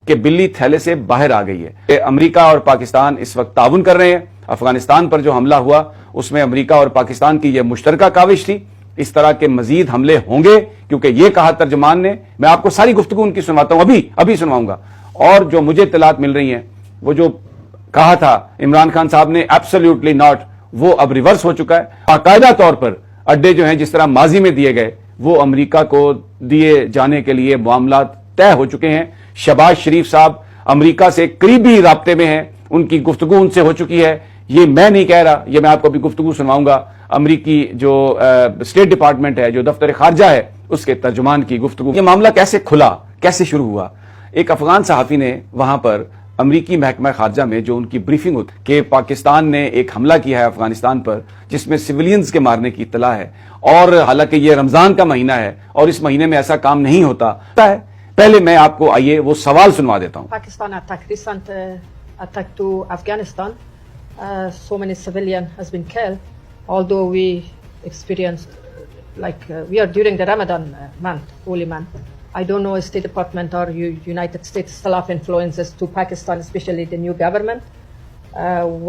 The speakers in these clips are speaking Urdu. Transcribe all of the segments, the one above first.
کہ بلی تھیلے سے باہر آ گئی ہے. امریکہ اور پاکستان اس وقت تعاون کر رہے ہیں. افغانستان پر جو حملہ ہوا اس میں امریکہ اور پاکستان کی یہ مشترکہ کاوش تھی. اس طرح کے مزید حملے ہوں گے کیونکہ یہ کہا ترجمان نے. میں آپ کو ساری گفتگو ان کی سنواتا ہوں, ابھی سنواؤں گا. اور جو مجھے اطلاعات مل رہی ہیں وہ جو کہا تھا عمران خان صاحب نے ایبسلیوٹلی ناٹ, وہ اب ریورس ہو چکا ہے. باقاعدہ طور پر اڈے جو ہیں جس طرح ماضی میں دیے گئے وہ امریکہ کو دیے جانے کے لیے معاملات طے ہو چکے ہیں. شہباز شریف صاحب امریکہ سے قریبی رابطے میں ہیں, ان کی گفتگو ان سے ہو چکی ہے. یہ میں نہیں کہہ رہا, یہ میں آپ کو ابھی گفتگو سنواؤں گا. امریکی جو اسٹیٹ ڈپارٹمنٹ ہے, جو دفتر خارجہ ہے, اس کے ترجمان کی گفتگو. یہ معاملہ کیسے کھلا, کیسے شروع ہوا؟ ایک افغان صحافی نے وہاں پر امریکی محکمہ خارجہ میں جو ان کی بریفنگ ہوتی کہ پاکستان نے ایک حملہ کیا ہے افغانستان پر جس میں سویلینز کے مارنے کی اطلاع ہے, اور حالانکہ یہ رمضان کا مہینہ ہے اور اس مہینے میں ایسا کام نہیں ہوتا ہے. پہلے میں آپ کو آئیے وہ سوال سنوا دیتا ہوں. Pakistan attack to Afghanistan. So many civilian has been killed. Although we experienced we are during the Ramadan month, holy month. I don't know if State Department or United States still have influences to Pakistan, especially the new government.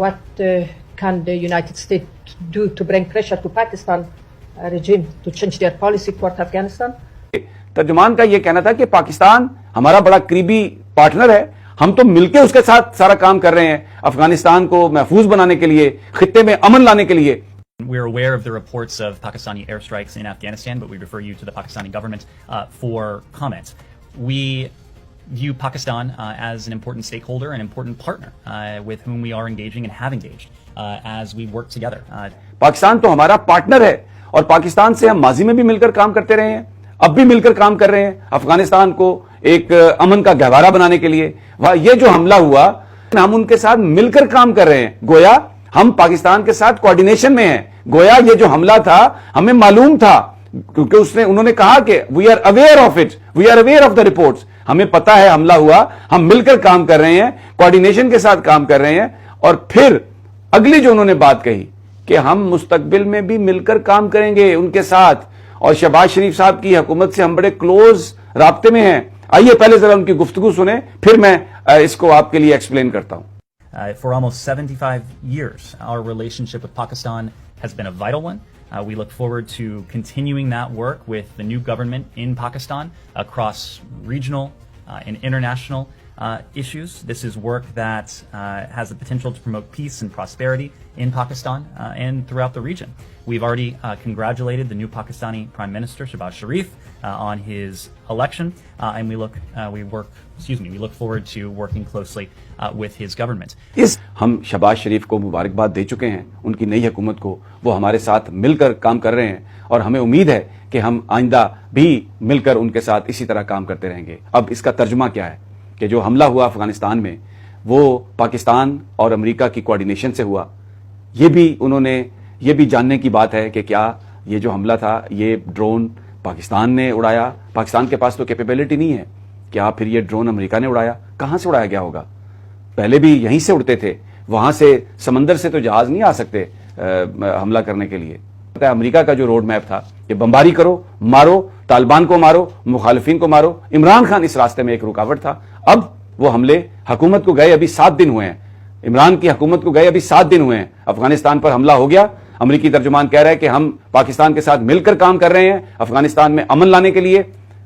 What can the United States do to bring pressure to Pakistan regime to change their policy toward Afghanistan? ترجمان کا یہ کہنا تھا کہ پاکستان ہمارا بڑا قریبی پارٹنر ہے, ہم تو مل کے اس کے ساتھ سارا کام کر رہے ہیں افغانستان کو محفوظ بنانے کے لیے, خطے میں امن لانے کے لیے. We're aware of the reports of Pakistani airstrikes in Afghanistan, but we refer you to the Pakistani government for comment. We view Pakistan as an important stakeholder, an important partner with whom we are engaging and have engaged as we work together. Pakistan تو ہمارا پارٹنر ہے اور پاکستان سے ہم ماضی میں بھی مل کر کام کرتے رہے ہیں, اب بھی مل کر کام کر رہے ہیں افغانستان کو ایک امن کا گہوارہ بنانے کے لیے. یہ جو حملہ ہوا ہم ان کے ساتھ مل کر کام کر رہے ہیں, گویا ہم پاکستان کے ساتھ کوارڈینیشن میں ہیں. گویا یہ جو حملہ تھا ہمیں معلوم تھا کیونکہ انہوں نے کہا کہ we are aware of it, we are aware of the reports. ہمیں پتا ہے حملہ ہوا, ہم مل کر کام کر رہے ہیں, کوارڈینیشن کے ساتھ کام کر رہے ہیں. اور پھر اگلی جو انہوں نے بات کہی کہ ہم مستقبل میں بھی مل کر کام کریں گے ان کے ساتھ, اور شہباز شریف صاحب کی حکومت سے ہم بڑے کلوز رابطے میں ہیں. آئیے پہلے ذرا ان کی گفتگو سنیں, پھر میں اس کو آپ کے لیے ایکسپلین کرتا ہوں. For almost 75 years, our relationship with Pakistan has been a vital one. We look forward to continuing that work with the new government in Pakistan across regional and international issues. This is work that has the potential to promote peace and prosperity in Pakistan and throughout the region. We've already congratulated the new Pakistani Prime Minister, Shehbaz Sharif, on his election, and we look forward to working closely with his government. ہم شہباز شریف کو مبارکباد دے چکے ہیں, ان کی نئی حکومت کو. وہ ہمارے ساتھ مل کر کام کر رہے ہیں اور ہمیں امید ہے کہ ہم آئندہ بھی مل کر ان کے ساتھ اسی طرح کام کرتے رہیں گے. اب اس کا ترجمہ کیا ہے کہ جو حملہ ہوا افغانستان میں وہ پاکستان اور امریکہ کی کوارڈینیشن سے ہوا. یہ بھی جاننے کی بات ہے کہ کیا یہ جو حملہ تھا یہ ڈرون پاکستان نے اڑایا؟ پاکستان کے پاس تو کیپیبلٹی نہیں ہے. کیا پھر یہ ڈرون امریکہ نے اڑایا؟ کہاں سے اڑایا گیا ہوگا؟ پہلے بھی یہیں سے اڑتے تھے, وہاں سے سمندر سے تو جہاز نہیں آ سکتے حملہ کرنے کے لیے. امریکہ کا جو روڈ میپ تھا کہ بمباری کرو, مارو, طالبان کو مارو, مخالفین کو مارو. عمران خان اس راستے میں ایک رکاوٹ تھا. اب وہ حملے حکومت کو گئے ابھی 7 دن ہوئے ہیں, عمران کی حکومت کو گئے ابھی 7 دن ہوئے ہیں. افغانستان پر حملہ ہو گیا, امریکی ترجمان کہہ رہا ہے کہ ہم پاکستان کے ساتھ مل کر کام کر رہے ہیں افغانستان میں امن لانے کے لیے.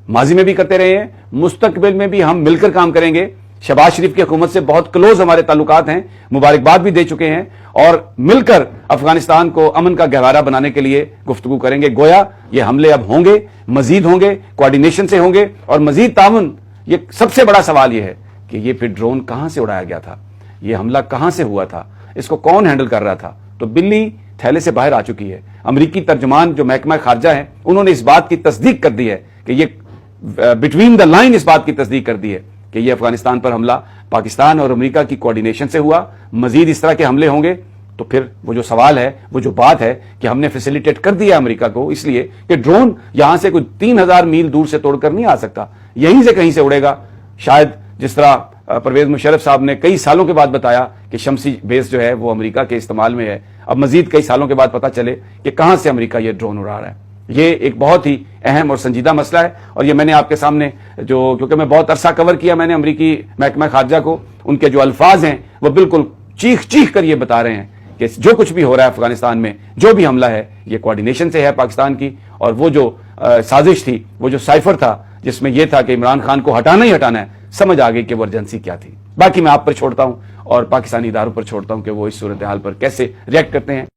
ماضی میں بھی کرتے رہے ہیں, مستقبل میں بھی ہم مل کر کام کریں گے. شہباز شریف کی حکومت سے بہت کلوز ہمارے تعلقات ہیں, مبارکباد بھی دے چکے ہیں, اور مل کر افغانستان کو امن کا گہوارہ بنانے کے لیے گفتگو کریں گے. گویا یہ حملے اب ہوں گے, مزید ہوں گے, کوارڈینیشن سے ہوں گے اور مزید تعاون. یہ سب سے بڑا سوال یہ ہے کہ یہ پھر ڈرون کہاں سے اڑایا گیا تھا, یہ حملہ کہاں سے ہوا تھا, اس کو کون ہینڈل کر رہا تھا؟ تو بلی تھیلے سے باہر آ چکی ہے. امریکی ترجمان جو محکمہ خارجہ ہیں انہوں نے اس بات کی تصدیق کر دی ہے کہ یہ بٹوین دا لائن اس بات کی تصدیق کر دی ہے کہ یہ افغانستان پر حملہ پاکستان اور امریکہ کی کوارڈینیشن سے ہوا. مزید اس طرح کے حملے ہوں گے تو پھر وہ جو سوال ہے, وہ جو بات ہے کہ ہم نے فیسیلیٹیٹ کر دیا امریکہ کو, اس لیے کہ ڈرون یہاں سے کوئی 3000 میل دور سے توڑ کر نہیں آ سکتا, یہیں سے کہیں سے اڑے گا. شاید جس طرح پرویز مشرف صاحب نے کئی سالوں کے بعد بتایا کہ شمسی بیس جو ہے وہ امریکہ کے استعمال میں ہے, اب مزید کئی سالوں کے بعد پتا چلے کہ کہاں سے امریکہ یہ ڈرون اڑا رہا ہے. یہ ایک بہت ہی اہم اور سنجیدہ مسئلہ ہے، اور یہ میں نے آپ کے سامنے کیونکہ میں بہت عرصہ کور کیا میں نے امریکی محکمہ خارجہ کو، ان کے جو الفاظ ہیں وہ بالکل چیخ چیخ کر یہ بتا رہے ہیں کہ جو کچھ بھی ہو رہا ہے افغانستان میں، جو بھی حملہ ہے، یہ کوارڈینیشن سے ہے پاکستان کی، اور وہ جو سازش تھی، وہ جو سائفر تھا جس میں یہ تھا کہ عمران خان کو ہٹانا ہی ہٹانا ہے، سمجھ آ گئی کہ وہ ارجنسی کیا تھی۔ باقی میں آپ پر چھوڑتا ہوں اور پاکستانی اداروں پر چھوڑتا ہوں کہ وہ اس صورتحال پر کیسے ریئیکٹ کرتے ہیں۔